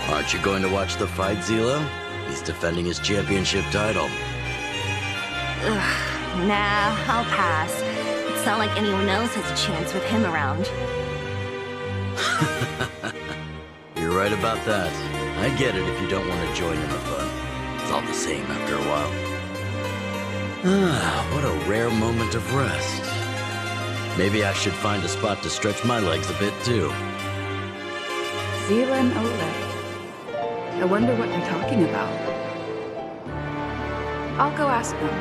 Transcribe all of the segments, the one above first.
Aren't you going to watch the fight, Zila? He's defending his championship title. Ugh, nah, I'll pass. It's not like anyone else has a chance with him around. You're right about that. I get it if you don't want to join in the fun. It's all the same after a while. Ah, what a rare moment of rest. Maybe I should find a spot to stretch my legs a bit, too. Zila and Ole. I wonder what they're talking about. I'll go ask them.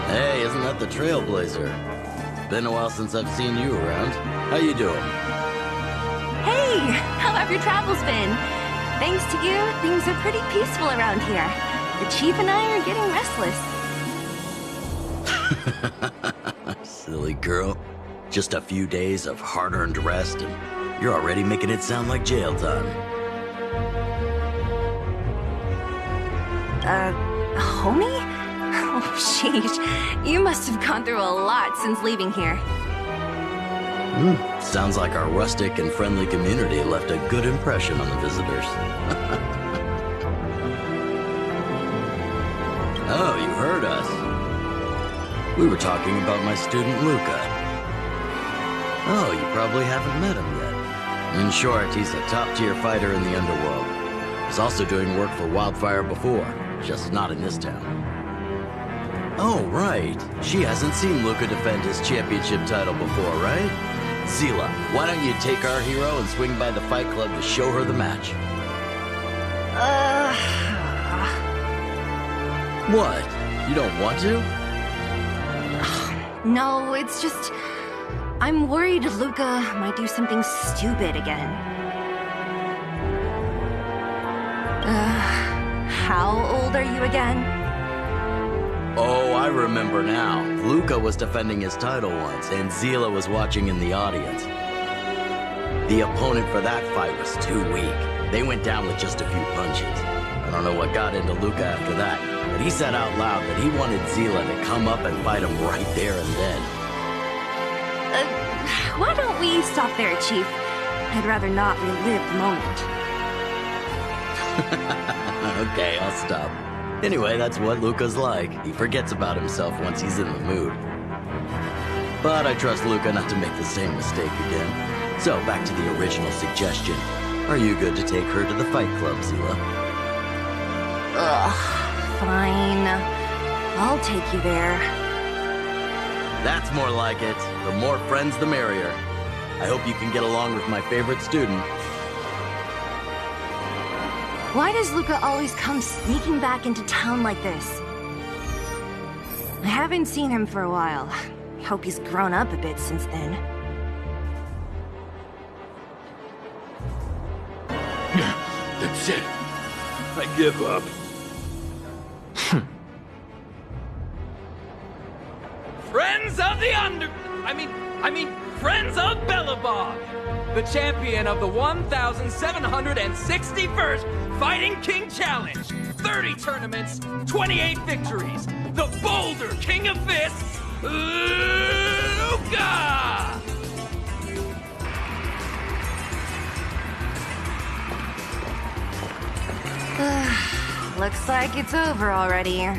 Hey, isn't that the Trailblazer? Been a while since I've seen you around. How you doing? Hey, how have your travels been? Thanks to you, things are pretty peaceful around here. The Chief and I are getting restless. Silly girl. Just a few days of hard-earned rest, and you're already making it sound like jail time. Homie? Oh, sheesh. You must have gone through a lot since leaving here. Sounds like our rustic and friendly community left a good impression on the visitors. Oh, you heard us. We were talking about my student LUKA. Oh, you probably haven't met him yet. In short, he's a top-tier fighter in the underworld. He's also doing work for Wildfire before, just not in this town. Oh, right. She hasn't seen LUKA defend his championship title before, right? Zila, why don't you take our hero and swing by the fight club to show her the match? What? You don't want to? No, it's just... I'm worried LUKA might do something stupid again. How old are you again? Oh, I remember now. LUKA was defending his title once, and Zila was watching in the audience. The opponent for that fight was too weak. They went down with just a few punches. I don't know what got into LUKA after that, but he said out loud that he wanted Zila to come up and fight him right there and then. Why don't we stop there, Chief? I'd rather not relive the moment. Okay, I'll stop. Anyway, that's what LUKA's like. He forgets about himself once he's in the mood. But I trust LUKA not to make the same mistake again. So, back to the original suggestion. Are you good to take her to the fight club, Zila? Ugh, fine. I'll take you there. That's more like it. The more friends, the merrier. I hope you can get along with my favorite student. Why does LUKA always come sneaking back into town like this? I haven't seen him for a while. I hope he's grown up a bit since then. That's it. I give up. Friends of the Friends of Belobog, the champion of the 1,761st Fighting King Challenge, 30 tournaments, 28 victories, the Boulder King of Fists, LUKA! Looks like it's over already.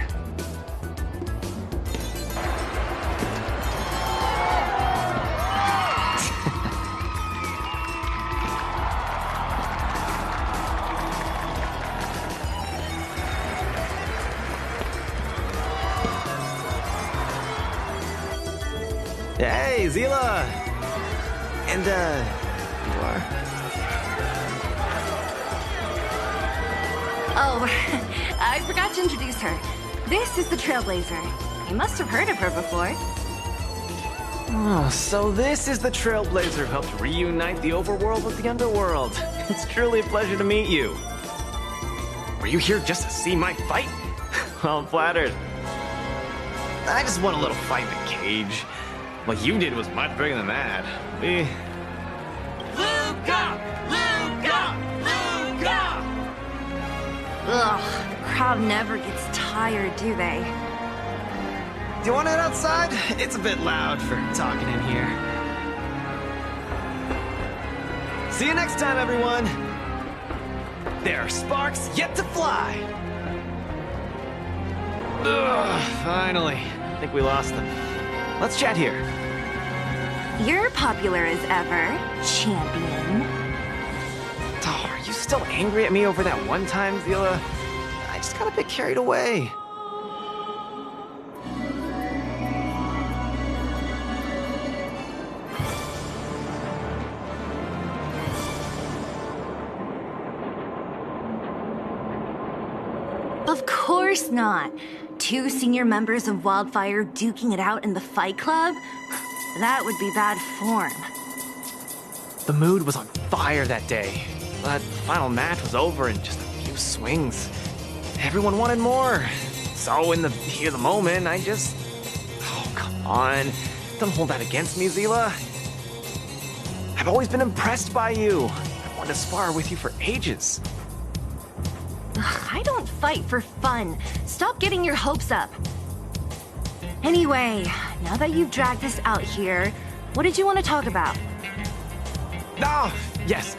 Hey, Zila! And, you are? Oh, I forgot to introduce her. This is the Trailblazer. You must have heard of her before. Oh, so this is the Trailblazer who helped reunite the overworld with the underworld. It's truly a pleasure to meet you. Were you here just to see my fight? Well, I'm flattered. I just won a little fight in the cage. What you did was much bigger than that. LUKA! LUKA! LUKA! Ugh, the crowd never gets tired, do they? Do you want to head outside? It's a bit loud for talking in here. See you next time, everyone! There are sparks yet to fly! Ugh, finally. I think we lost them. Let's chat here. You're popular as ever, champion. Oh, are you still angry at me over that one time, Zila? I just got a bit carried away. Of course not. 2 senior members of Wildfire duking it out in the Fight Club? That would be bad form. The mood was on fire that day. But the final match was over in just a few swings. Everyone wanted more. So in the heat of the moment, I just... Oh, come on. Don't hold that against me, Zila. I've always been impressed by you. I wanted to spar with you for ages. I don't fight for fun. Stop getting your hopes up. Anyway, now that you've dragged this out here, what did you want to talk about? Oh, yes.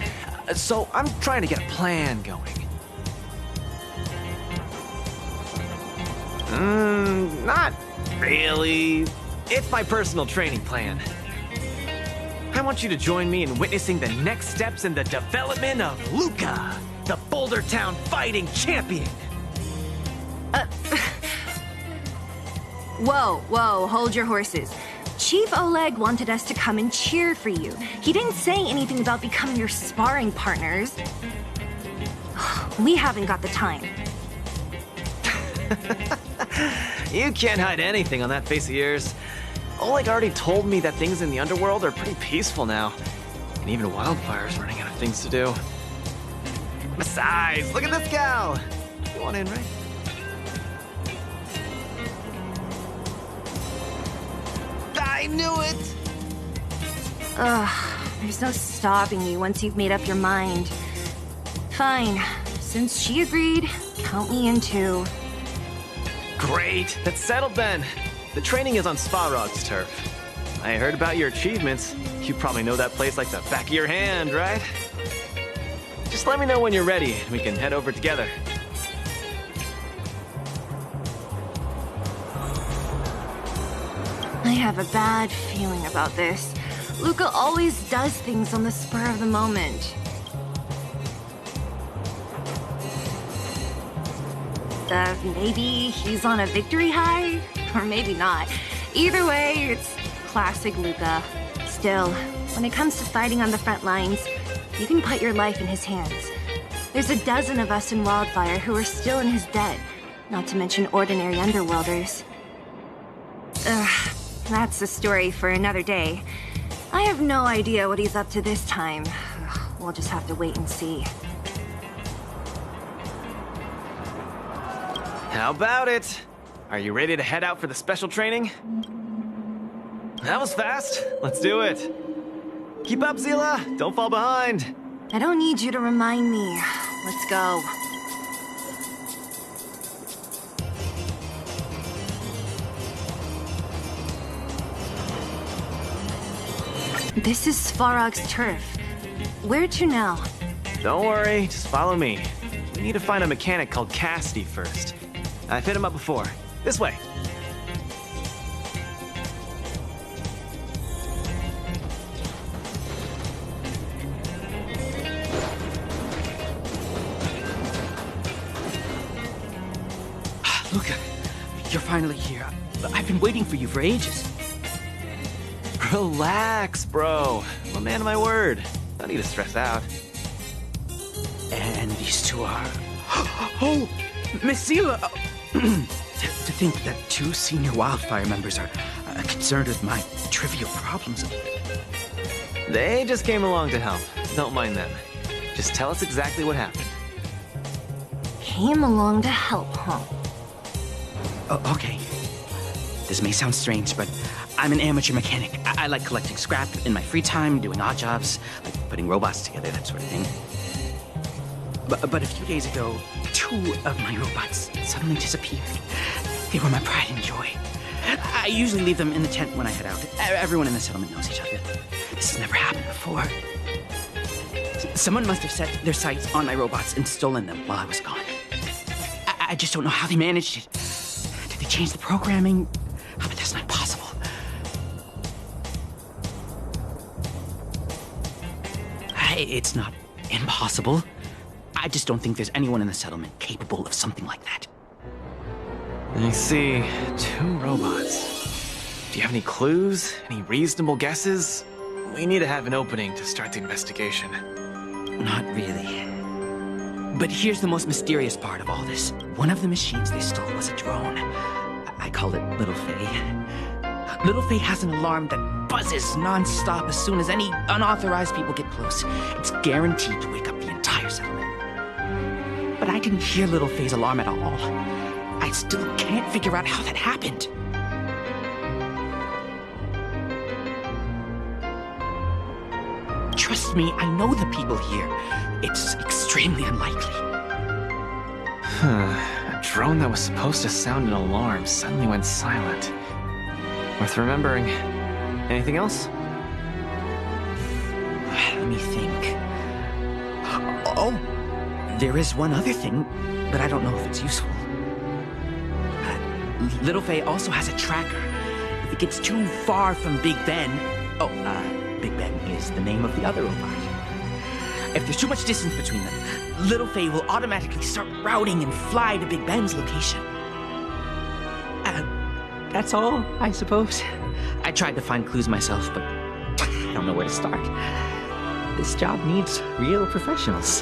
So I'm trying to get a plan going. Not really. It's my personal training plan. I want you to join me in witnessing the next steps in the development of LUKA, the Boulder Town fighting champion. Whoa, hold your horses. Chief Oleg wanted us to come and cheer for you. He didn't say anything about becoming your sparring partners. We haven't got the time. You can't hide anything on that face of yours. Oleg already told me that things in the underworld are pretty peaceful now. And even Wildfire's running out of things to do. Besides, look at this gal! You want in, right? I knew it! There's no stopping you once you've made up your mind. Fine. Since she agreed, count me in too. Great! That's settled then. The training is on Svarog's turf. I heard about your achievements. You probably know that place like the back of your hand, right? Just let me know when you're ready, and we can head over together. I have a bad feeling about this. LUKA always does things on the spur of the moment. Maybe he's on a victory high? Or maybe not. Either way, it's classic LUKA. Still, when it comes to fighting on the front lines, you can put your life in his hands. There's a dozen of us in Wildfire who are still in his debt, not to mention ordinary underworlders. That's a story for another day. I have no idea what he's up to this time. We'll just have to wait and see. How about it? Are you ready to head out for the special training? That was fast. Let's do it. Keep up, Zila. Don't fall behind. I don't need you to remind me. Let's go. This is Svarog's turf. Where to now? Don't worry, just follow me. We need to find a mechanic called Cassidy first. I've hit him up before. This way. Luka, you're finally here. I've been waiting for you for ages. Relax, bro. I'm a man of my word. No need to stress out. And these two are... Oh, Miss Zila! To think that 2 senior Wildfire members are concerned with my trivial problems. They just came along to help. Don't mind them. Just tell us exactly what happened. Came along to help, huh? Oh, okay. This may sound strange, but I'm an amateur mechanic. I like collecting scrap in my free time, doing odd jobs, like putting robots together, that sort of thing. But a few days ago, 2 of my robots suddenly disappeared. They were my pride and joy. I usually leave them in the tent when I head out. Everyone in the settlement knows each other. This has never happened before. Someone must have set their sights on my robots and stolen them while I was gone. I just don't know how they managed it. Did they change the programming? Oh, but that's not possible. It's not impossible. I just don't think there's anyone in the settlement capable of something like that. I see 2 robots. Do you have any clues? Any reasonable guesses? We need to have an opening to start the investigation. Not really. But here's the most mysterious part of all this. One of the machines they stole was a drone. I call it Little Faye. Little Faye has an alarm that buzzes non-stop as soon as any unauthorized people get close. It's guaranteed to wake up the entire settlement. But I didn't hear Little Faye's alarm at all. I still can't figure out how that happened. Trust me, I know the people here. It's extremely unlikely. A drone that was supposed to sound an alarm suddenly went silent. Worth remembering. Anything else? Let me think. Oh, there is one other thing, but I don't know if it's useful. Little Faye also has a tracker. If it gets too far from Big Ben... Big Ben is the name of the other robot. If there's too much distance between them, Little Faye will automatically start routing and fly to Big Ben's location. That's all, I suppose. I tried to find clues myself, but I don't know where to start. This job needs real professionals.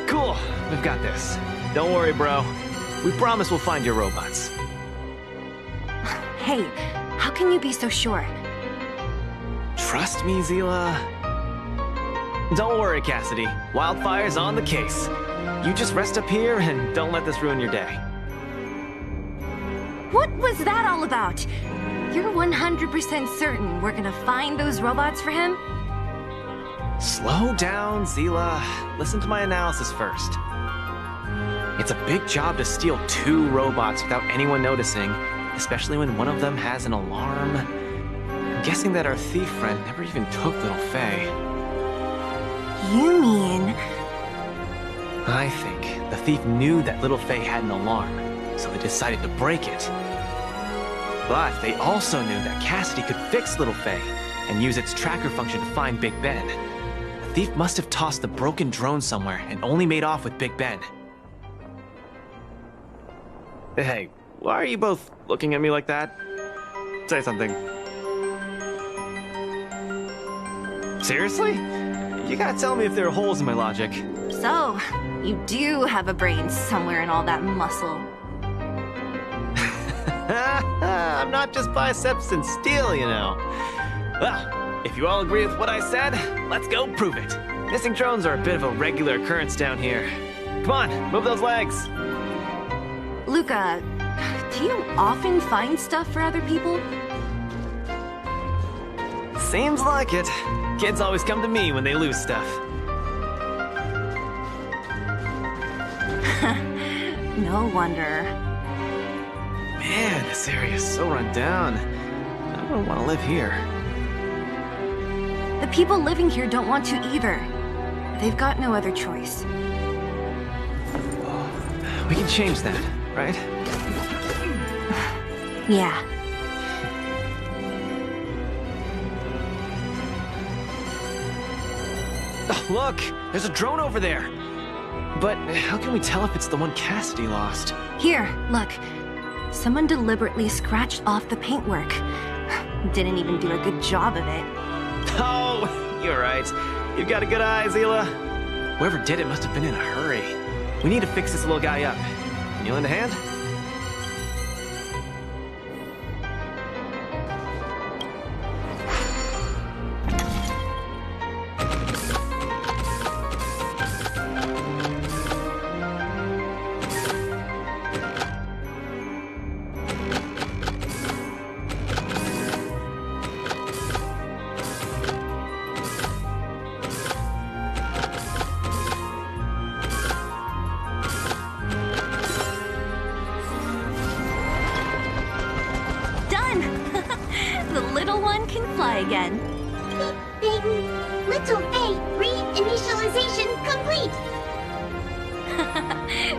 Cool. We've got this. Don't worry, bro. We promise we'll find your robots. Hey, how can you be so sure? Trust me, Zila. Don't worry, Cassidy. Wildfire's on the case. You just rest up here and don't let this ruin your day. What was that all about? You're 100% certain we're gonna find those robots for him? Slow down, Zila. Listen to my analysis first. It's a big job to steal 2 robots without anyone noticing, especially when one of them has an alarm. I'm guessing that our thief friend never even took Little Faye. You mean... I think the thief knew that Little Faye had an alarm, so they decided to break it. But they also knew that Cassidy could fix Little Faye and use its tracker function to find Big Ben. The thief must have tossed the broken drone somewhere and only made off with Big Ben. Hey, why are you both looking at me like that? Say something. Seriously? You gotta tell me if there are holes in my logic. So, you do have a brain somewhere in all that muscle. I'm not just biceps and steel, you know. Well, if you all agree with what I said, let's go prove it. Missing drones are a bit of a regular occurrence down here. Come on, move those legs. Luka, do you often find stuff for other people? Seems like it. Kids always come to me when they lose stuff. No wonder. Man, this area is so run down. I wouldn't want to live here. The people living here don't want to either. They've got no other choice. We can change that, right? Yeah. Oh, look! There's a drone over there! But how can we tell if it's the one Cassidy lost? Here, look. Someone deliberately scratched off the paintwork. Didn't even do a good job of it. Oh, you're right. You've got a good eye, Zila. Whoever did it must have been in a hurry. We need to fix this little guy up. Can you lend a hand? Done! The little one can fly again. Bing! Little Faye, reinitialization complete!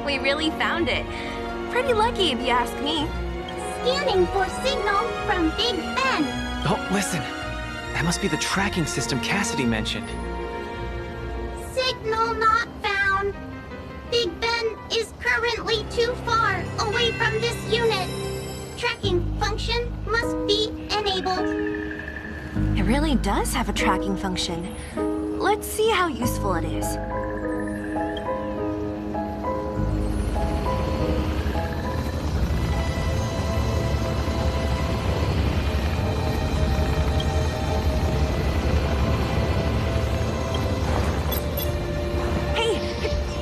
We really found it. Pretty lucky if you ask me. Scanning for signal from Big Ben. Oh, listen. That must be the tracking system Cassidy mentioned. Signal not found. Big Ben is currently too far away from this unit. Tracking function must be enabled. It really does have a tracking function. Let's see how useful it is. Hey,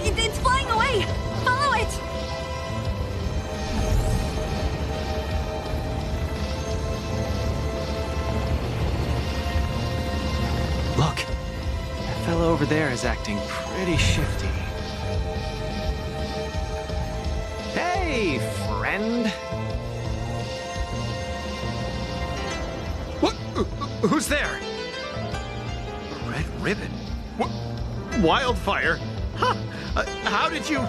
it's flying away! Follow it! Look, that fellow over there is acting pretty shifty. Hey, friend. What? Who's there? A red ribbon? What? Wildfire? Huh? How did you...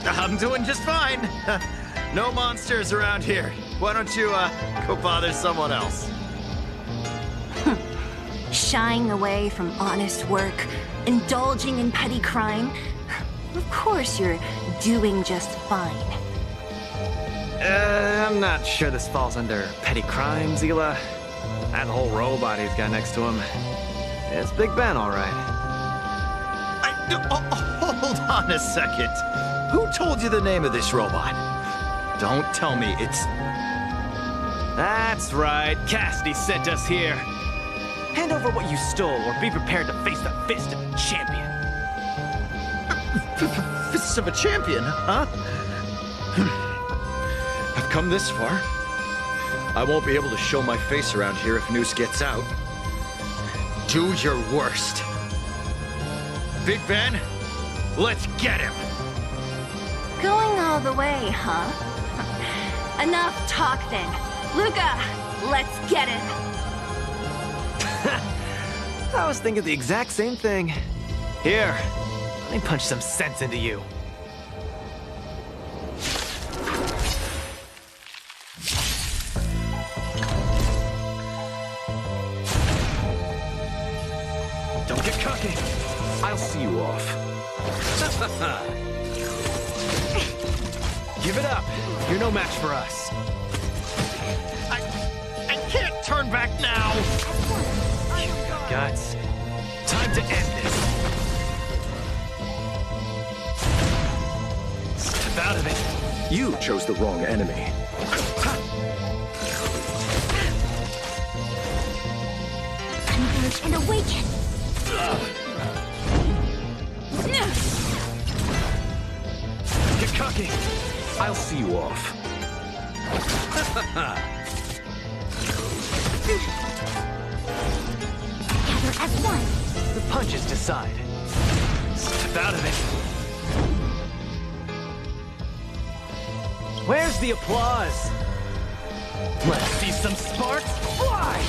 I'm doing just fine. No monsters around here. Why don't you, go bother someone else? Shying away from honest work, indulging in petty crime. Of course you're doing just fine. I'm not sure this falls under petty crime, Zila. That whole robot he's got next to him. It's Big Ben, all right. Hold on a second. Who told you the name of this robot? Don't tell me it's... That's right. Cassidy sent us here. Hand over what you stole, or be prepared to face the fist of a champion. Fists of a champion, huh? I've come this far. I won't be able to show my face around here if news gets out. Do your worst. Big Ben, let's get him! Going all the way, huh? Enough talk then. Luka, let's get it! I was thinking the exact same thing. Here, let me punch some sense into you. Don't get cocky. I'll see you off. Give it up. You're no match for us. I can't turn back now! Guts. Time to end this. Step out of it. You chose the wrong enemy. Converge and awaken. Get cocky. I'll see you off. Gather as one. The punches decide. Step out of it. Where's the applause? Let's see some sparks fly!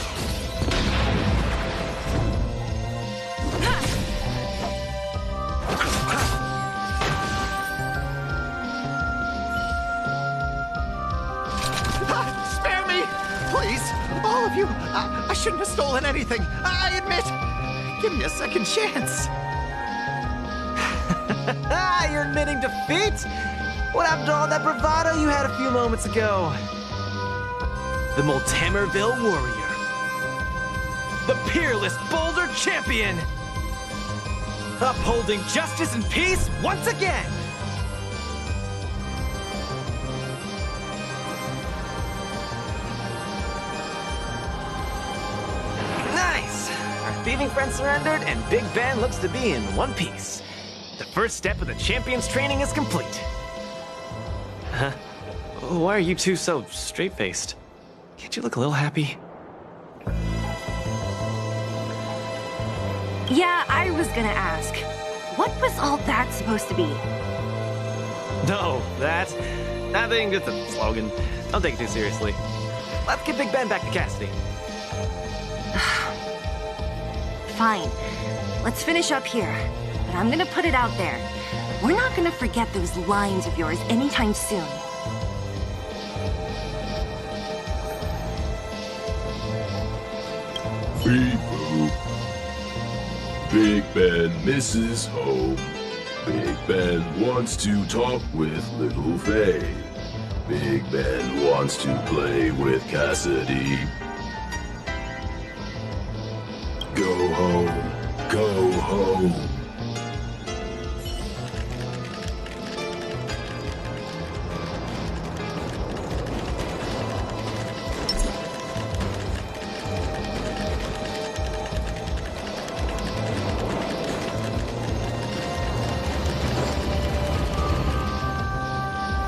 Spare me! Please! All of you! I shouldn't have stolen anything! I admit! Give me a second chance! You're admitting defeat? What happened to all that bravado you had a few moments ago? The Multimerville Warrior. The peerless Boulder Champion! Upholding justice and peace once again! Nice! Our thieving friend surrendered, and Big Ben looks to be in one piece. The first step of the champion's training is complete. Huh? Why are you two so straight-faced? Can't you look a little happy? Yeah, I was gonna ask. What was all that supposed to be? No, that... I think it's a slogan. Don't take it too seriously. Let's get Big Ben back to Cassidy. Fine. Let's finish up here. But I'm gonna put it out there. We're not gonna forget those lines of yours anytime soon. Beep boop. Big Ben misses home. Big Ben wants to talk with little Faye. Big Ben wants to play with Cassidy. Go home. Go home.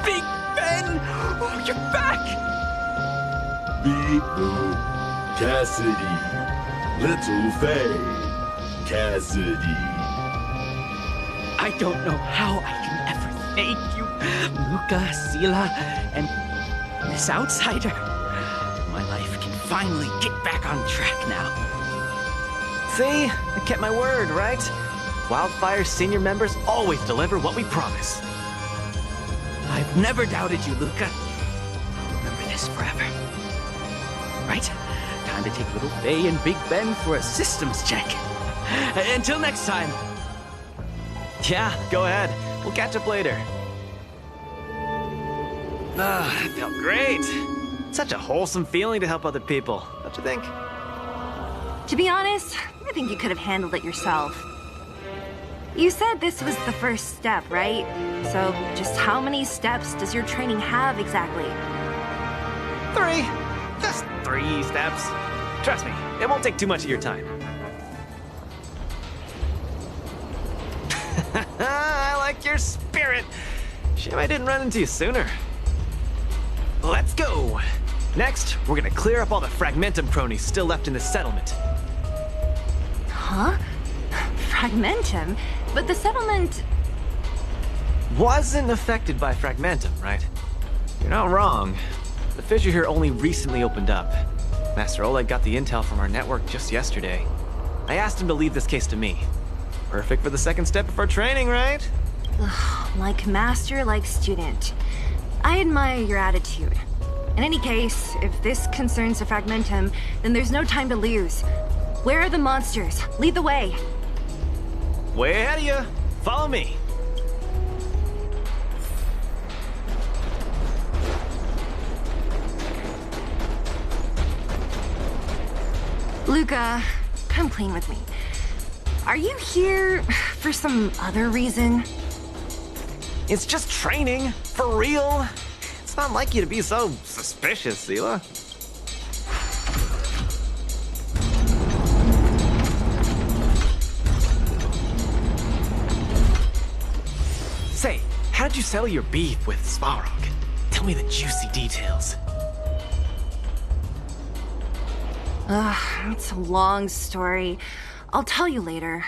Big Ben! Oh, you're back! Beep boop. Cassidy. Little Faye. Cassidy. I don't know how I can ever thank you, Luka, Sila, and this outsider. My life can finally get back on track now. See? I kept my word, right? Wildfire's senior members always deliver what we promise. I've never doubted you, Luka. I'll remember this forever. Right? Time to take little Faye and Big Ben for a systems check. Until next time. Yeah, go ahead. We'll catch up later. Ah, that felt great. Such a wholesome feeling to help other people, don't you think? To be honest, I think you could have handled it yourself. You said this was the first step, right? So just how many steps does your training have exactly? 3. Just 3 steps. Trust me, it won't take too much of your time. I like your spirit. Shame I didn't run into you sooner. Let's go. Next, we're gonna clear up all the Fragmentum cronies still left in the settlement. Huh? Fragmentum? But the settlement... Wasn't affected by Fragmentum, right? You're not wrong. The fissure here only recently opened up. Master Oleg got the intel from our network just yesterday. I asked him to leave this case to me. Perfect for the second step of our training, right? Ugh, like master, like student. I admire your attitude. In any case, if this concerns the Fragmentum, then there's no time to lose. Where are the monsters? Lead the way. Way ahead of you. Follow me. Luka, come clean with me. Are you here for some other reason? It's just training. For real. It's not like you to be so suspicious, Sila. Say, how did you settle your beef with Svarog? Tell me the juicy details. Ugh, it's a long story. I'll tell you later.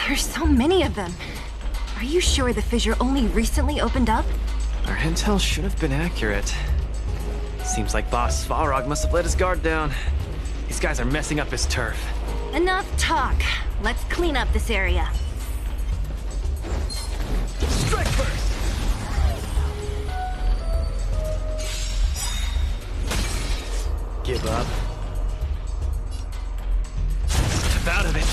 There's so many of them. Are you sure the fissure only recently opened up? Our intel should have been accurate. Seems like Boss Svarog must have let his guard down. These guys are messing up his turf. Enough talk. Let's clean up this area. Strike first! Give up. Step out of it.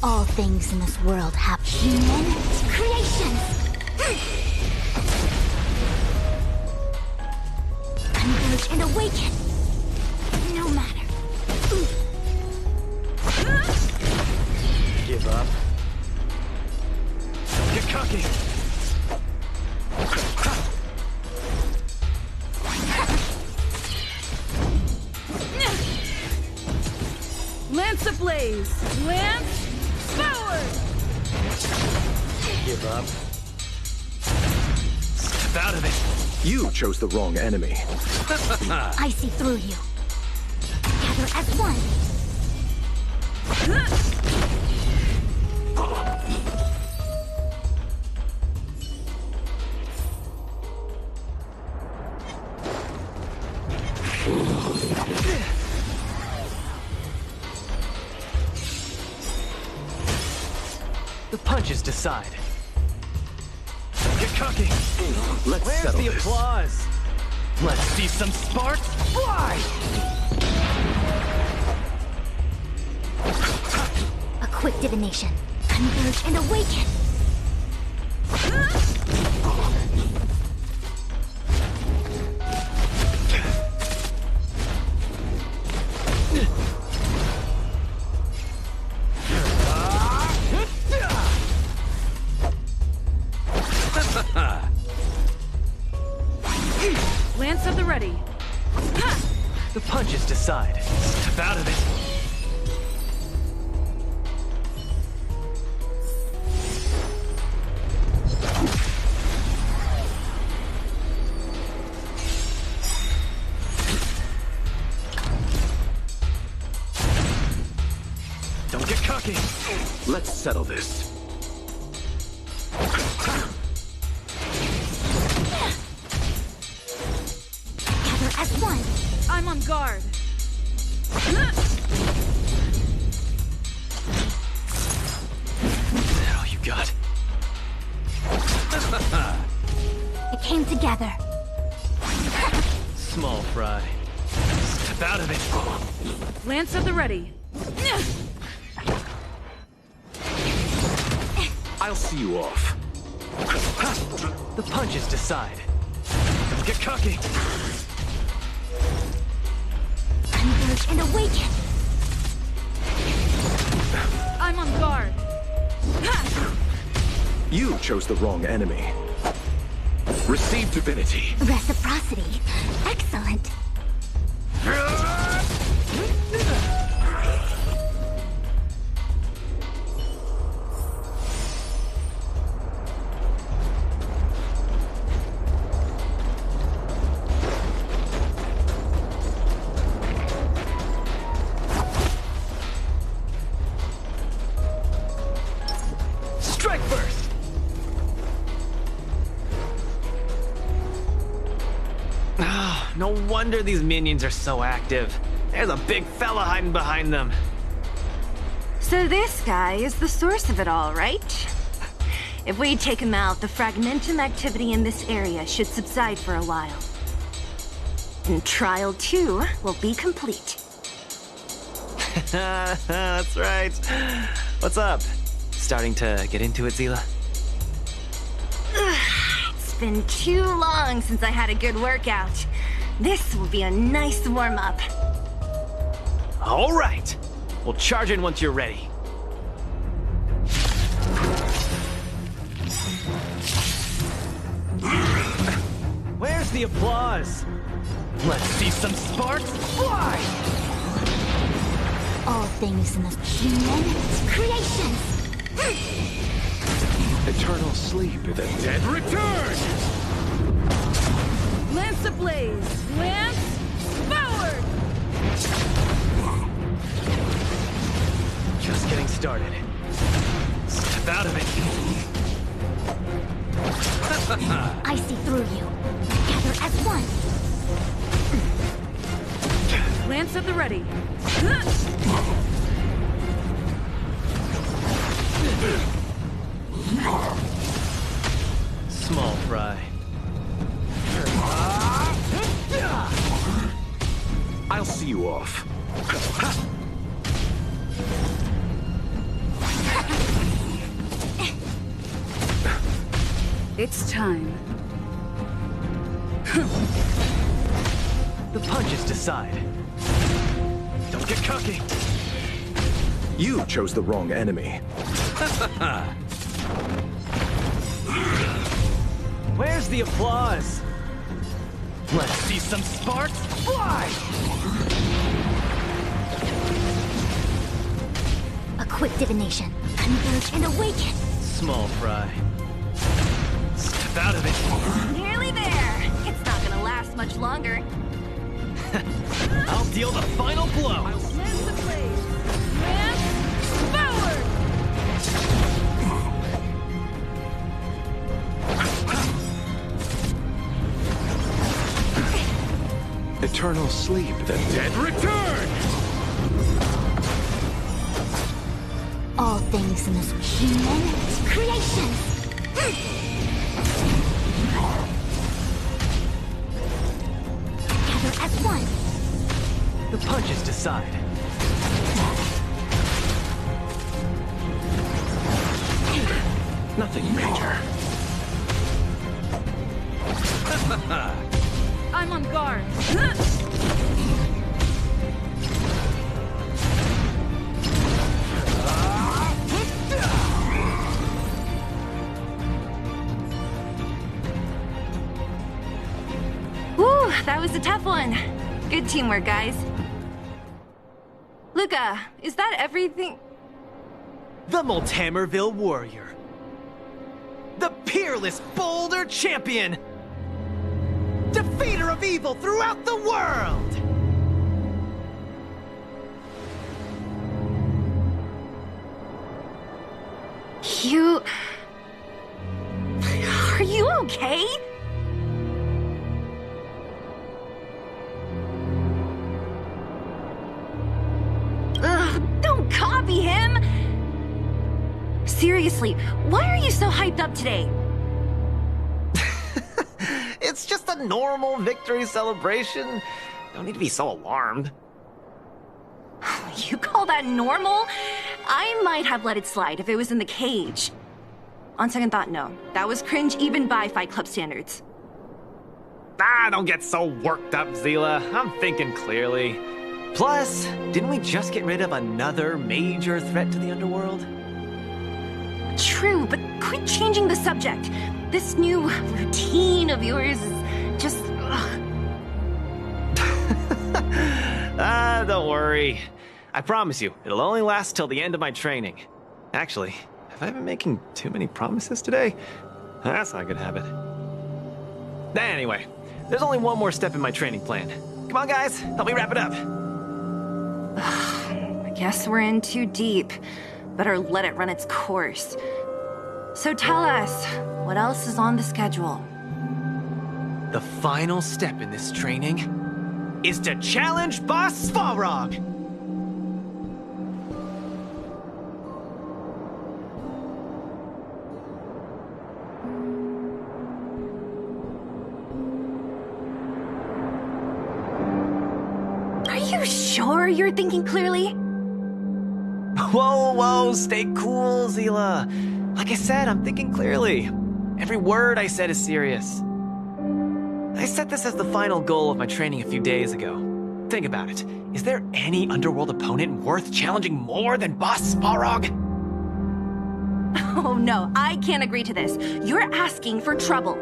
All things in this world have human creations. Converge and awaken. No matter. Give up. Get cocky. Lance ablaze! Lance forward! Give up. Step out of it. You chose the wrong enemy. I see through you. Together as one. The punches decide. Get cocky. Let's Where's settle the this. applause? Let's see some sparks fly! A quick divination. Converge and awaken. Lance at the ready. The punches decide. Step out of it. Don't get cocky. Let's settle this. Gather as one. I'm on guard. Is that all you got? It came together. Small fry. Step out of it. Lance at the ready. I'll see you off. The punches decide. Don't get cocky. Converge and awaken. I'm on guard. You chose the wrong enemy. Receive divinity. Reciprocity. Excellent. Strike first! Ah, no wonder these minions are so active. There's a big fella hiding behind them. So this guy is the source of it all, right? If we take him out, the fragmentum activity in this area should subside for a while. And Trial 2 will be complete. That's right. What's up? Starting to get into it, Zila? It's been too long since I had a good workout. This will be a nice warm-up. All right. We'll charge in once you're ready. Where's the applause? Let's see some sparks fly! All things must be meant. Creations. Eternal sleep. The dead return! Lance ablaze. Lance forward. Just getting started. Step out of it. I see through you. Gather as one. Lance at the ready. Small fry. I'll see you off. It's time. The punches decide. Don't get cocky. You chose the wrong enemy. Where's the applause? Let's see some sparks fly! A quick divination. Converge and awaken. Small fry. Step out of it. Nearly there. It's not gonna last much longer. I'll deal the final blow. Lance ablaze. Lance forward. Eternal sleep. The dead return! all things must human creations. Together as one. The punches decide. Nothing major. I'm on guard. Whew, that was a tough one. Good teamwork, guys. Luka, is that everything? The Multamerville Warrior. The peerless Boulder Champion. Defeater of evil throughout the world. You... Are you okay? Ugh, don't copy him! Seriously, why are you so hyped up today? It's just a normal victory celebration. Don't need to be so alarmed. You call that normal? I might have let it slide if it was in the cage. On second thought, no. That was cringe even by Fight Club standards. Ah, don't get so worked up, Zila. I'm thinking clearly. Plus, didn't we just get rid of another major threat to the underworld? True, but quit changing the subject. This new routine of yours is just... Ah, don't worry. I promise you, it'll only last till the end of my training. Actually, have I been making too many promises today? That's not a good habit. Anyway, there's only one more step in my training plan. Come on, guys, help me wrap it up. I guess we're in too deep. Better let it run its course. So tell us, what else is on the schedule? The final step in this training is to challenge Boss Svarog! Are you sure you're thinking clearly? Whoa, whoa, stay cool, Zila. Like I said, I'm thinking clearly. Every word I said is serious. I set this as the final goal of my training a few days ago. Think about it. Is there any underworld opponent worth challenging more than Boss Svarog? Oh no, I can't agree to this. You're asking for trouble.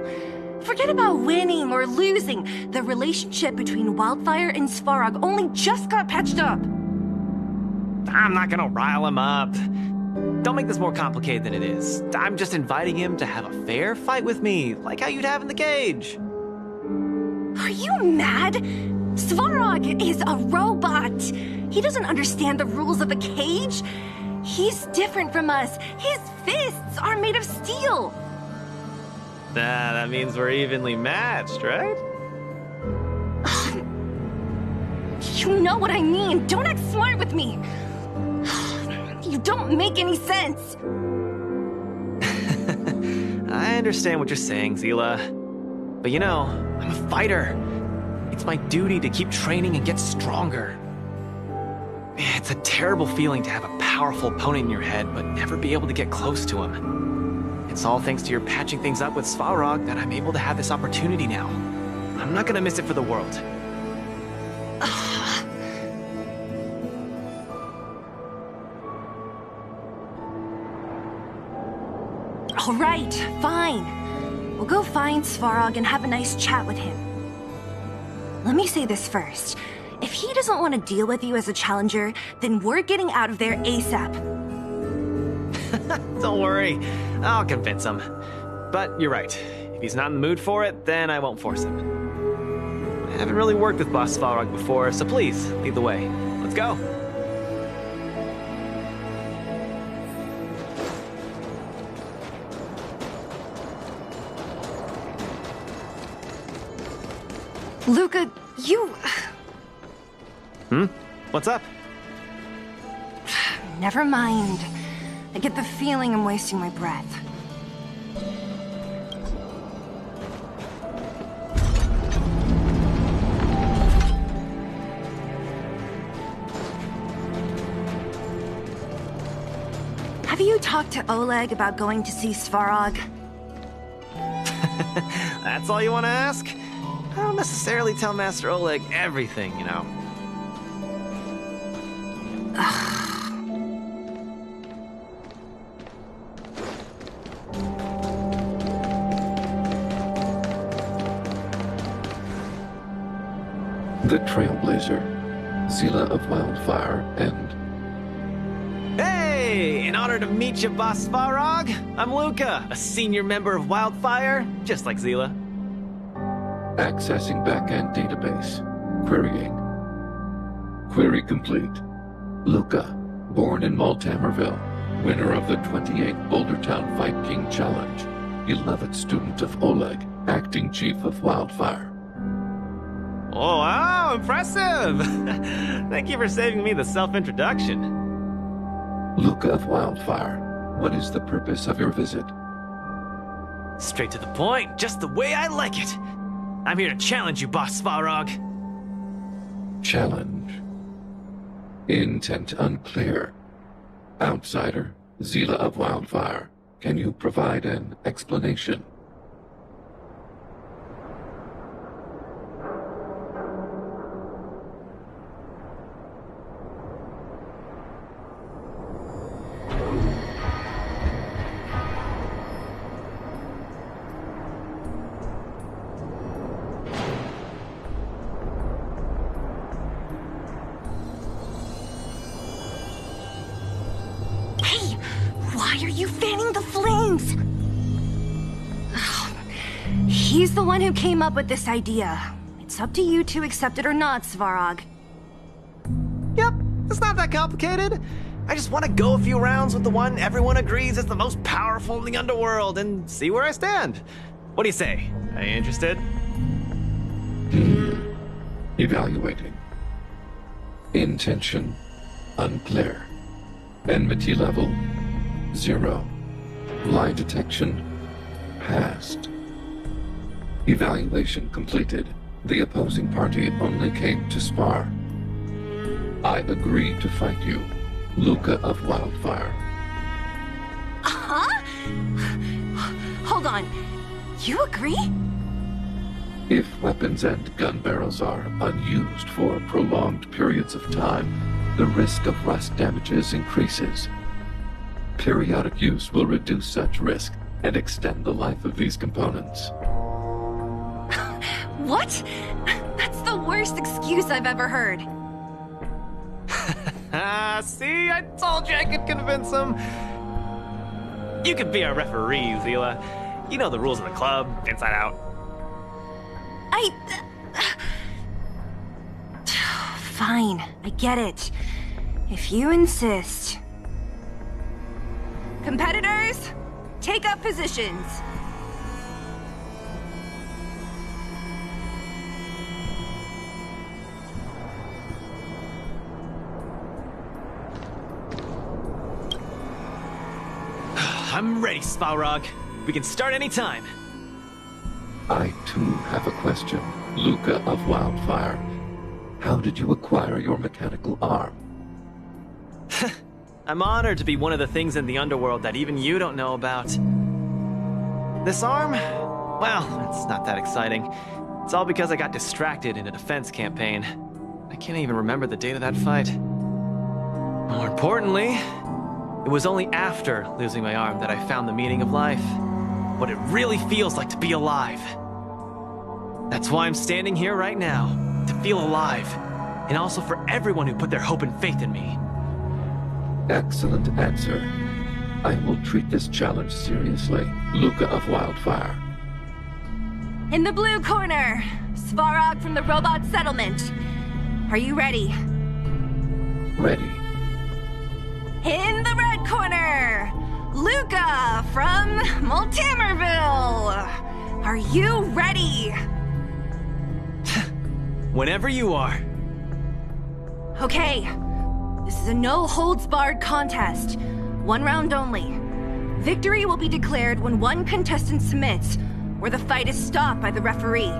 Forget about winning or losing. The relationship between Wildfire and Svarog only just got patched up. I'm not gonna rile him up. Don't make this more complicated than it is. I'm just inviting him to have a fair fight with me, like how you'd have in the cage. Are you mad? Svarog is a robot. He doesn't understand the rules of the cage. He's different from us. His fists are made of steel. That means we're evenly matched, right? You know what I mean. Don't act smart with me. You don't make any sense. I understand what you're saying, Zila. But you know, I'm a fighter. It's my duty to keep training and get stronger. It's a terrible feeling to have a powerful opponent in your head, but never be able to get close to him. It's all thanks to your patching things up with Svarog that I'm able to have this opportunity now. I'm not gonna miss it for the world. All right, fine. We'll go find Svarog and have a nice chat with him. Let me say this first. If he doesn't want to deal with you as a challenger, then we're getting out of there ASAP. Don't worry, I'll convince him. But you're right. If he's not in the mood for it, then I won't force him. I haven't really worked with Boss Svarog before, so please, lead the way. Let's go. Luka, you... What's up? Never mind. I get the feeling I'm wasting my breath. Have you talked to Oleg about going to see Svarog? That's all you want to ask? I don't necessarily tell Master Oleg everything, you know. The Trailblazer, Zila of Wildfire, and... Hey! In honor to meet you, Boss Svarog, I'm Luka, a senior member of Wildfire, just like Zila. Accessing backend database. Querying. Query complete. Luka, born in Maltamerville, winner of the 28th Bouldertown Fight King Challenge, 11th student of Oleg, acting chief of Wildfire. Oh, wow, impressive! Thank you for saving me the self-introduction. Luka of Wildfire, what is the purpose of your visit? Straight to the point, just the way I like it. I'm here to challenge you, Boss Svarog. Challenge. Intent unclear. Outsider, Zila of Wildfire, can you provide an explanation? Why are you fanning the flames? He's the one who came up with this idea. It's up to you to accept it or not, Svarog. Yep, it's not that complicated. I just want to go a few rounds with the one everyone agrees is the most powerful in the underworld and see where I stand. What do you say? Are you interested? Evaluating. Intention unclear. Enmity level 0. Lie detection passed. Evaluation completed. The opposing party only came to spar. I agree to fight you, Luka of Wildfire. Huh? Hold on. You agree? If weapons and gun barrels are unused for prolonged periods of time, the risk of rust damages increases. Periodic use will reduce such risk and extend the life of these components. What? That's the worst excuse I've ever heard. See, I told you I could convince him. You could be our referee, Zila. You know the rules of the club, inside out. Fine, I get it. If you insist. Competitors, take up positions. I'm ready, Svarog. We can start anytime. I, too, have a question, Luka of Wildfire. How did you acquire your mechanical arm? I'm honored to be one of the things in the underworld that even you don't know about. This arm? Well, it's not that exciting. It's all because I got distracted in a defense campaign. I can't even remember the date of that fight. More importantly, it was only after losing my arm that I found the meaning of life. What it really feels like to be alive. That's why I'm standing here right now, to feel alive. And also for everyone who put their hope and faith in me. Excellent answer. I will treat this challenge seriously, Luka of Wildfire. In the blue corner, Svarog from the robot settlement. Are you ready? Ready. In the red corner, Luka from Maltamerville. Are you ready? Whenever you are. Okay, this is a no-holds-barred contest. 1 round only. Victory will be declared when 1 contestant submits, or the fight is stopped by the referee.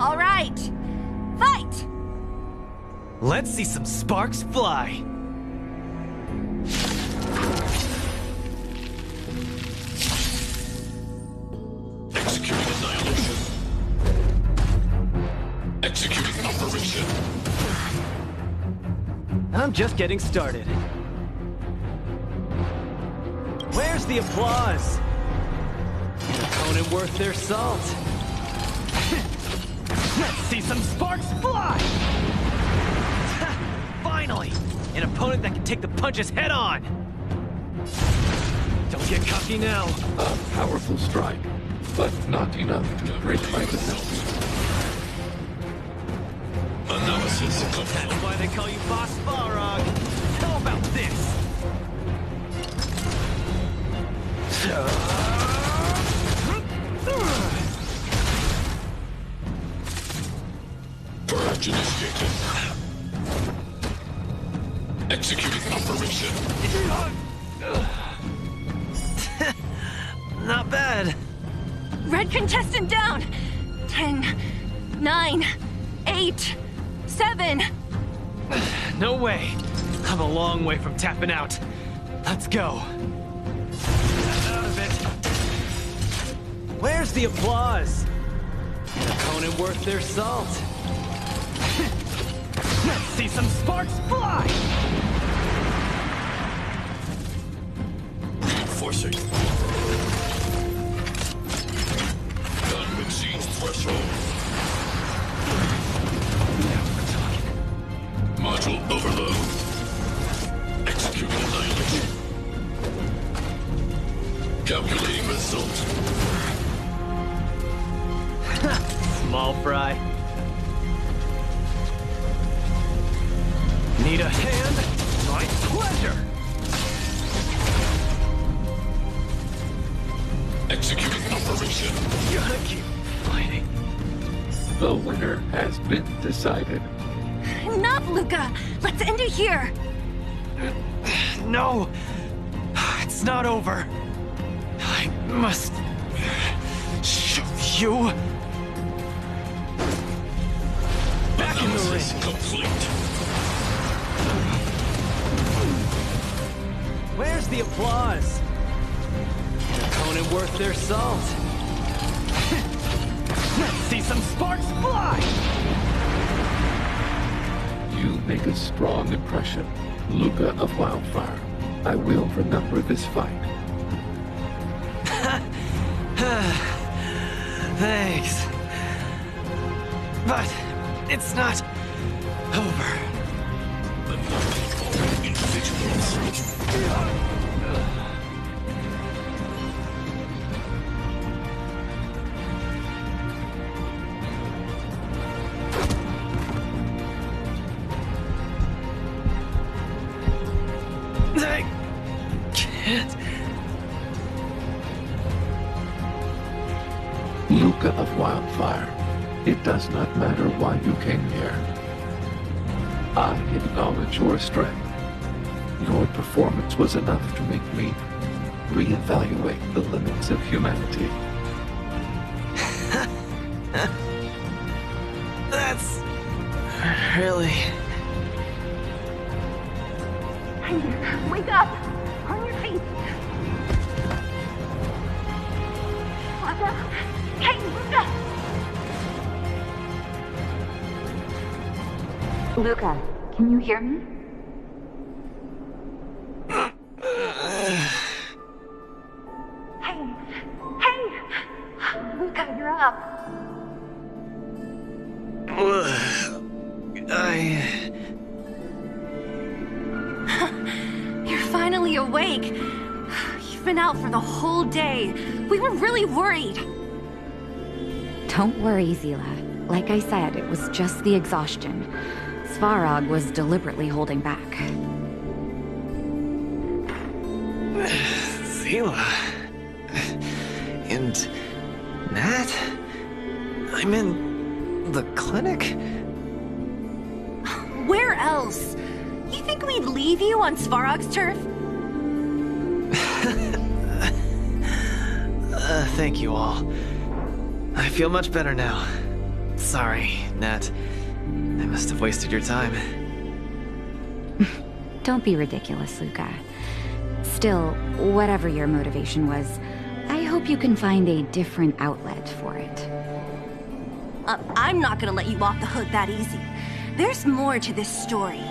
All right, fight! Let's see some sparks fly. Executing annihilation. Executing operation. I'm just getting started. Where's the applause? An opponent worth their salt. Let's see some sparks fly! Finally! An opponent that can take the punches head on! Don't get cocky now. A powerful strike, but not enough to break my defense. Analysis That's complete. why they call you Boss Balrog. How about this? Purge initiated. Executing operation. Not bad. Red contestant down! 10, 9, 8, 7. No way. I'm a long way from tapping out. Let's go. Out of it. Where's the applause? An opponent worth their salt. Let's see some sparks fly! Reinforcing. Gun exceeds threshold. Module overload. Executing annihilation. Calculating result. Small fry. Need a hand? My pleasure! Executing operation. Gotta keep fighting. The winner has been decided. Enough, Luka! Let's end it here! No! It's not over. I must show you. Back in the Analysis ring. complete. Where's the applause? An opponent worth their salt. Let's see some sparks fly! You make a strong impression, Luka of Wildfire. I will remember this fight. Thanks. But it's not over. Individuals. I can't. Luka of Wildfire, it does not matter why you came here. I acknowledge your strength. Your performance was enough to make me reevaluate the limits of humanity. That's really... Wake up! On your feet! Luka! Hey, Luka! Luka, can you hear me? Hey! Luka, you're up! You're finally awake. You've been out for the whole day. We were really worried. Don't worry, Zila. Like I said, it was just the exhaustion. Svarog was deliberately holding back. Zila... and... Nat? I'm in... the clinic? Where else? You think we'd leave you on Svarog's turf? Thank you all. I feel much better now. Sorry, Nat. I must have wasted your time. Don't be ridiculous, Luka. Still, whatever your motivation was, I hope you can find a different outlet for it. I'm not gonna let you off the hook that easy. There's more to this story.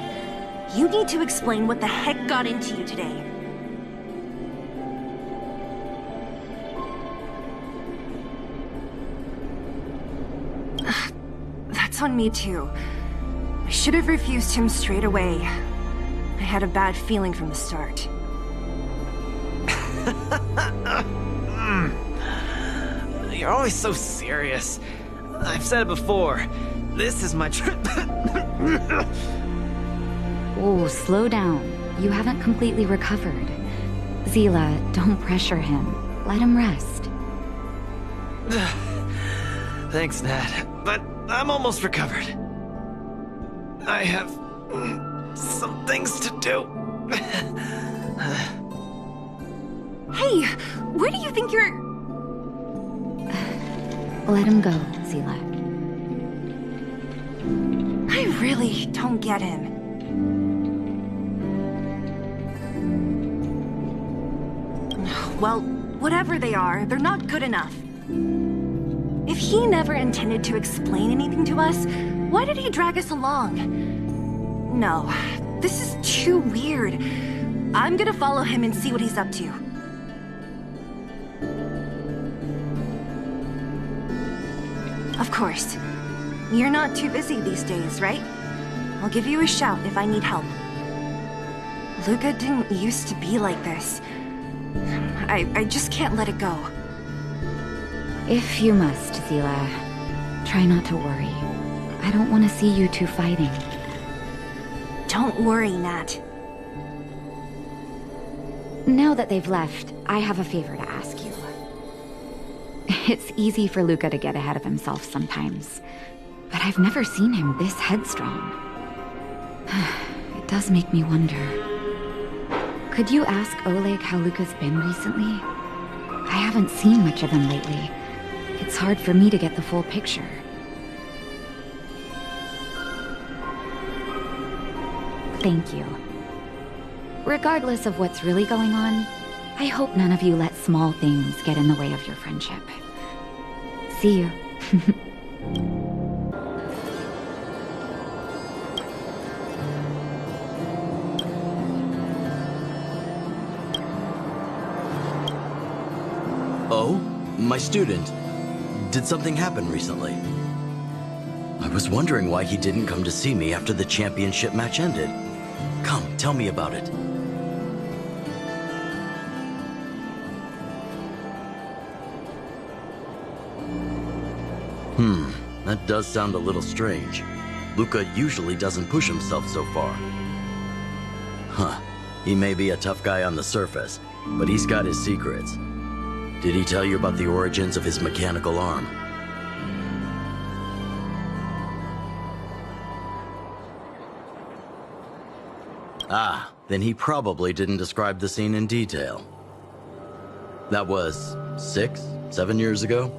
You need to explain what the heck got into you today. That's on me too. I should have refused him straight away. I had a bad feeling from the start. You're always so serious. I've said it before. This is my trip. Oh, slow down. You haven't completely recovered. Zila, don't pressure him. Let him rest. Thanks, Nat. But I'm almost recovered. I have some things to do. Hey, where do you think you're... Let him go, Zila. I really don't get him. Well, whatever they are, they're not good enough. If he never intended to explain anything to us, why did he drag us along? No, this is too weird. I'm gonna follow him and see what he's up to. Of course. You're not too busy these days, right? I'll give you a shout if I need help. Luka didn't used to be like this. I just can't let it go. If you must, Zila, try not to worry. I don't want to see you two fighting. Don't worry, Nat. Now that they've left, I have a favor to ask you. It's easy for Luka to get ahead of himself sometimes, but I've never seen him this headstrong. It does make me wonder. Could you ask Oleg how Luka's been recently? I haven't seen much of him lately. It's hard for me to get the full picture. Thank you. Regardless of what's really going on, I hope none of you let small things get in the way of your friendship. See you. Oh? My student. Did something happen recently? I was wondering why he didn't come to see me after the championship match ended. Come, tell me about it. That does sound a little strange. Luka usually doesn't push himself so far. Huh. He may be a tough guy on the surface, but he's got his secrets. Did he tell you about the origins of his mechanical arm? Ah, then he probably didn't describe the scene in detail. That was 6, 7 years ago?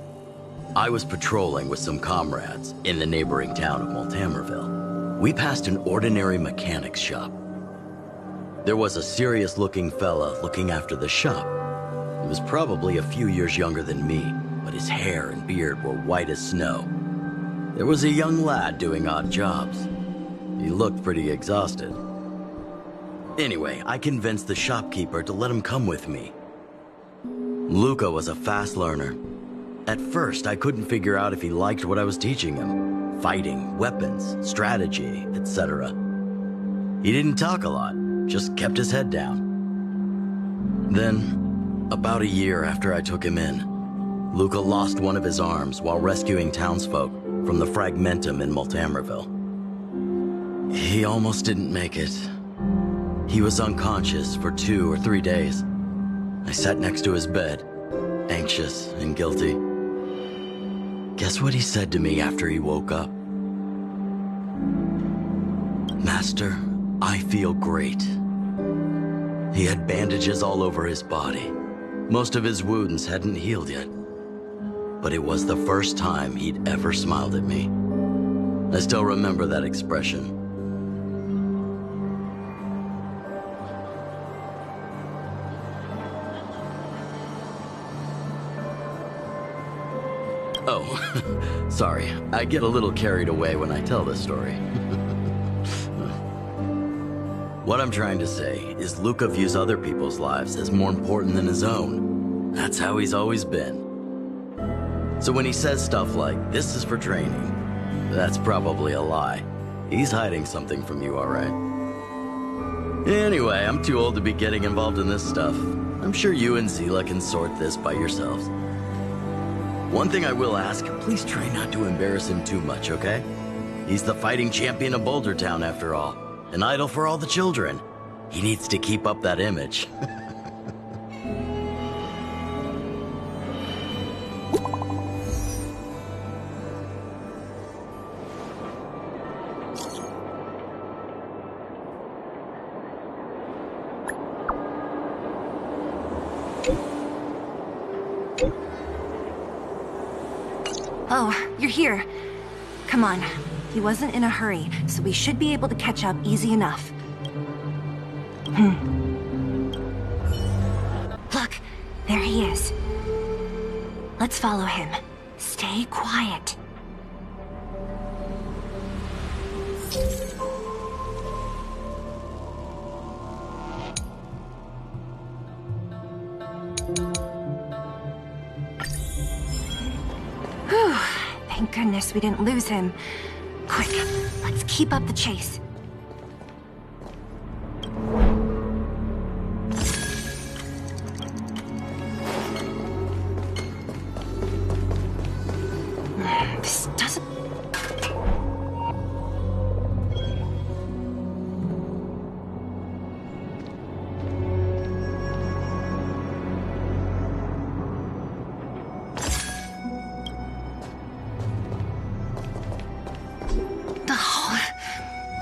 I was patrolling with some comrades in the neighboring town of Multamerville. We passed an ordinary mechanic's shop. There was a serious-looking fella looking after the shop. He was probably a few years younger than me, but his hair and beard were white as snow. There was a young lad doing odd jobs. He looked pretty exhausted. Anyway, I convinced the shopkeeper to let him come with me. Luka was a fast learner. At first, I couldn't figure out if he liked what I was teaching him. Fighting, weapons, strategy, etc. He didn't talk a lot, just kept his head down. Then, about a year after I took him in, Luka lost one of his arms while rescuing townsfolk from the Fragmentum in Multamerville. He almost didn't make it. He was unconscious for 2 or 3 days. I sat next to his bed, anxious and guilty. Guess what he said to me after he woke up? Master, I feel great. He had bandages all over his body. Most of his wounds hadn't healed yet. But it was the first time he'd ever smiled at me. I still remember that expression. Oh, sorry. I get a little carried away when I tell this story. What I'm trying to say is LUKA views other people's lives as more important than his own. That's how he's always been. So when he says stuff like, "This is for training," that's probably a lie. He's hiding something from you, all right? Anyway, I'm too old to be getting involved in this stuff. I'm sure you and Zila can sort this by yourselves. One thing I will ask, please try not to embarrass him too much, okay? He's the fighting champion of Boulder Town, after all. An idol for all the children. He needs to keep up that image. Oh, you're here. Come on. He wasn't in a hurry, so we should be able to catch up easy enough. Look, there he is. Let's follow him. Stay quiet. Whew. Thank goodness we didn't lose him. Quick, let's keep up the chase. This doesn't...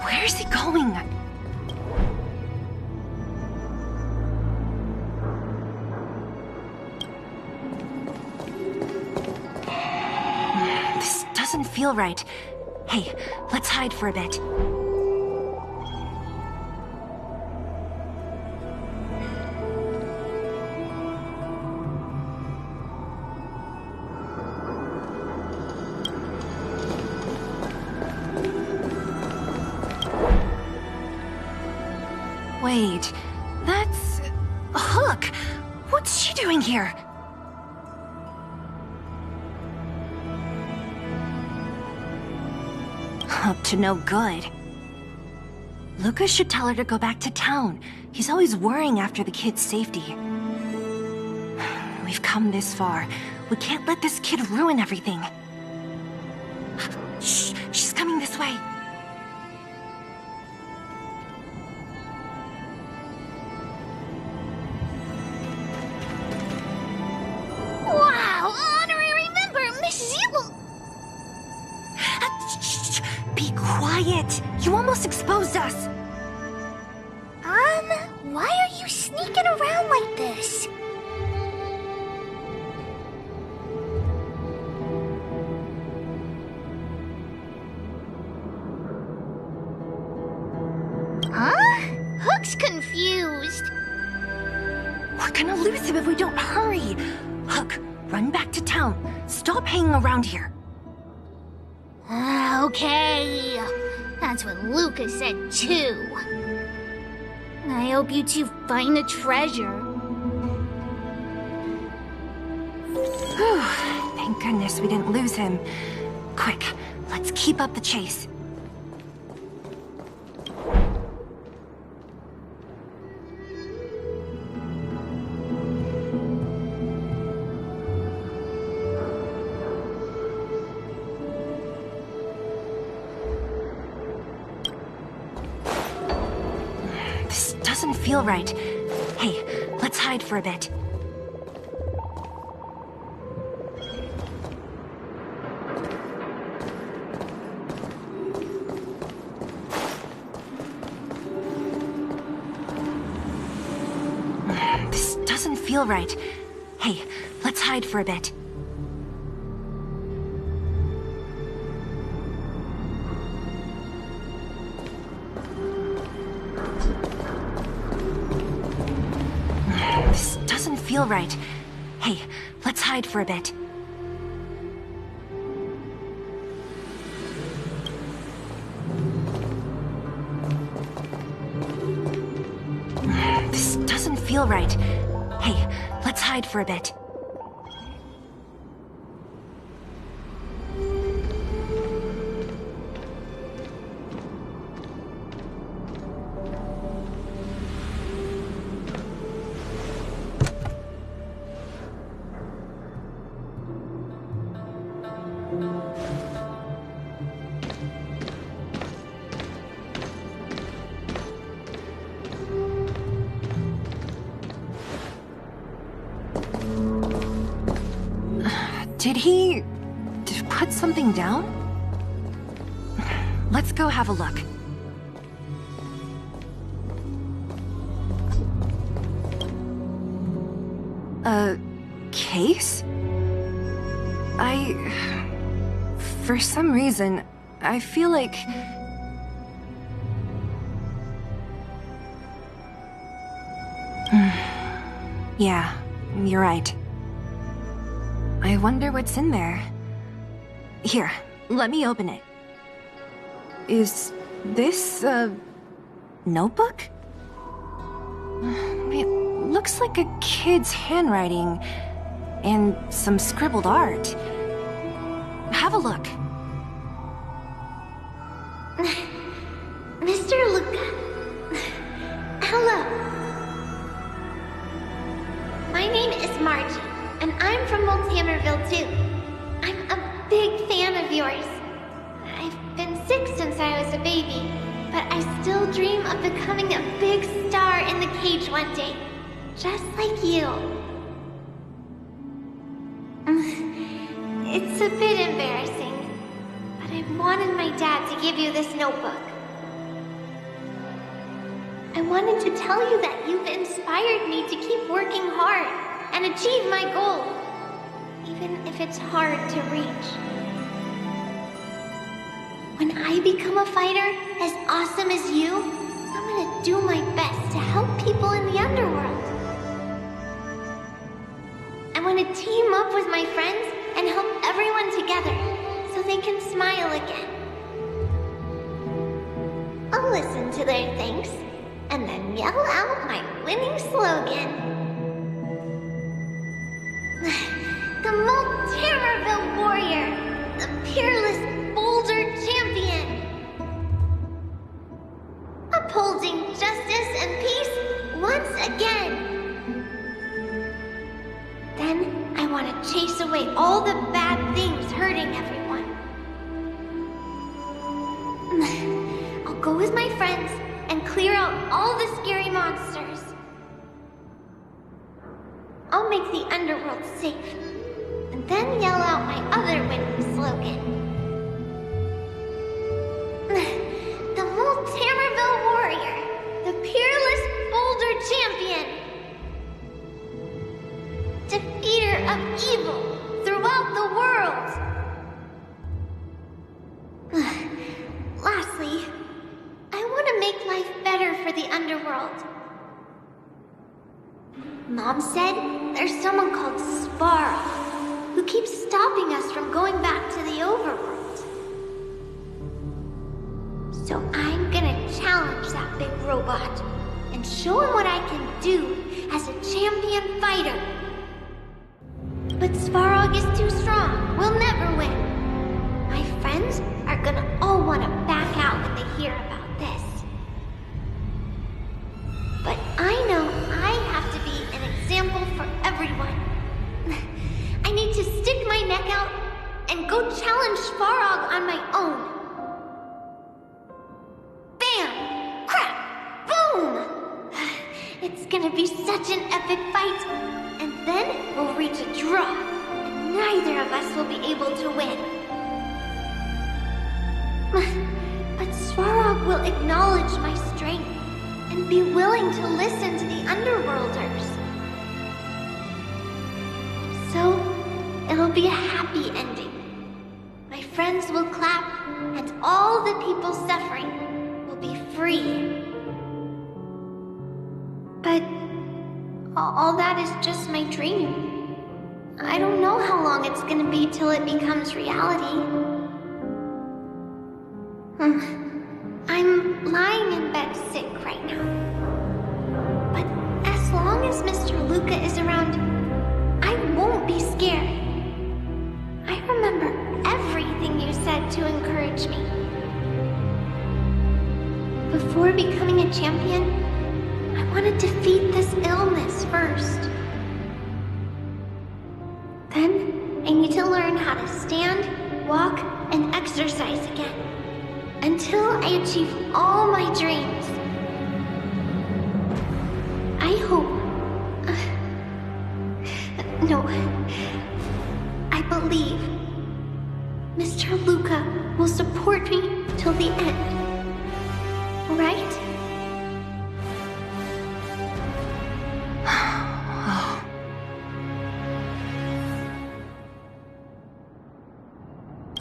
Where's he going? This doesn't feel right. Hey, let's hide for a bit. Wait, that's... Hook! What's she doing here? Up to no good. LUKA should tell her to go back to town. He's always worrying after the kid's safety. We've come this far. We can't let this kid ruin everything. Shh! She's coming this way. Wow! Honorary member, Miss Zila! Shh, be quiet! You almost exposed us! Why are you sneaking around like this? Huh? Hook's confused. We're gonna lose him if we don't hurry! Hook, run back to town. Stop hanging around here. Okay. That's what LUKA said too. I hope you two find the treasure. Whew, thank goodness we didn't lose him. Quick, let's keep up the chase. This doesn't feel right. Hey, let's hide for a bit. feel right. Hey, let's hide for a bit. This doesn't feel right. Hey, let's hide for a bit. This doesn't feel right. Hey, let's hide for a bit. Did he put something down? Let's go have a look. A case? For some reason, I feel like... Yeah, you're right. I wonder what's in there. Here, let me open it. Is this a notebook? It looks like a kid's handwriting and some scribbled art. Have a look. Mr. Luka. Hello. My name is Margie, and I'm from Multimerville too. I'm a big fan of yours. I've been sick since I was a baby, but I still dream of becoming a big star in the cage one day, just like you. It's a bit embarrassing, but I wanted my dad to give you this notebook. I wanted to tell you that you've inspired me to keep working hard and achieve my goal, even if it's hard to reach. When I become a fighter as awesome as you, I'm gonna do my best to help people in the underworld. I want to team up with my friends and help everyone together so they can smile again. I'll listen to their thanks and then yell out my winning slogan. The Multimerville Warrior, the peerless Boulder Champion. Upholding justice and peace once again. Then I want to chase away all the bad things hurting everyone. I'll go with my friends and clear out all the scary monsters. I'll make the underworld safe, and then yell out my other winning slogan. The Multimerville Warrior, the peerless Boulder Champion. Defeater of evil throughout the world. Lastly, I want to make life better for the underworld. Mom said there's someone called Sparrow who keeps stopping us from going back to the overworld. So I'm gonna challenge that big robot and show him what I can do as a champion fighter. But Svarog is too strong. We'll never win. My friends are gonna all want to back out when they hear about this. But I know I have to be an example for everyone. I need to stick my neck out and go challenge Svarog on my own. Bam! Crap! Boom! It's gonna be such an epic fight. And then we'll reach a draw, and neither of us will be able to win. But Svarog will acknowledge my strength and be willing to listen to the Underworlders. be a happy ending. My friends will clap, and all the people suffering will be free. But all that is just my dream. I don't know how long it's gonna be till it becomes reality. I'm lying in bed sick right now. But as long as Mr. Luka is around, I won't be scared. I remember everything you said to encourage me. Before becoming a champion, I want to defeat this illness first. Then, I need to learn how to stand, walk, and exercise again. Until I achieve all my dreams. I hope... no. I believe Mr. Luka will support me till the end. Right?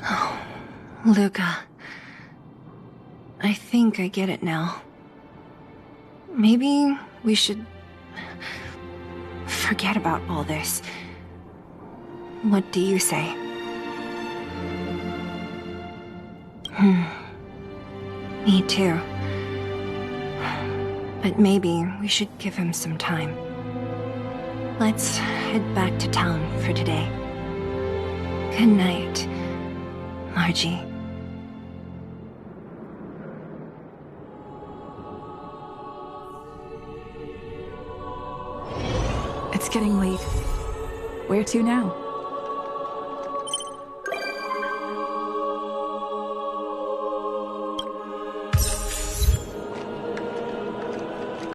Oh, Luka. I think I get it now. Maybe we should forget about all this. What do you say? Me too. But maybe we should give him some time. Let's head back to town for today. Good night, Margie. It's getting late. Where to now?